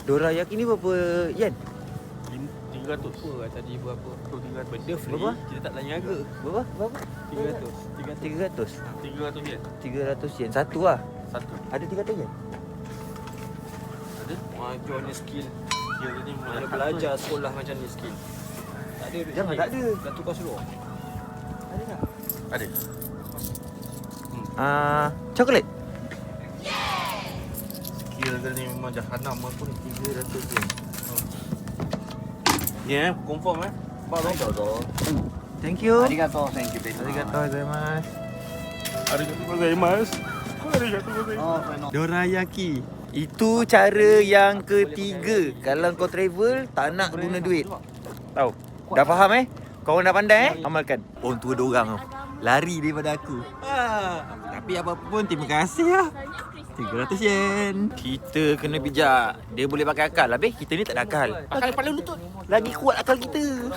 Dorayaki ni berapa yen? 300. Apa tadi berapa? 300. Benda free. Berapa? Kita tak tanya harga. Berapa? 300. 300 yen. 300 yen. Satu lah. Satu. Ada 300 yen? Ada. Macam ni skill. Skill ni mana belajar sekolah macam ni skill. Tak ada. Jangan tak ada. Dah tukar seluar. Ada tak? Ada. Coklat. Skill dia ni memang jahanam pun 300 yen. Ni confirm Baru. Thank you. Arigato, thank you very much. Arigatou gozaimasu. Arigatou gozaimasu. Arigatou gozaimasu. Oh, no. Dorayaki. Itu cara yang ketiga. Kalau kau travel, tak nak guna duit. Tahu? Dah faham Kau dah pandai Amalkan. Orang tua dorang lari daripada aku. Tapi apa pun terima kasih lah. 300 yen. Kita kena bijak. Dia boleh pakai akal. Habis kita ni tak ada akal. Akal kepala lutut. Lagi kuat akal kita.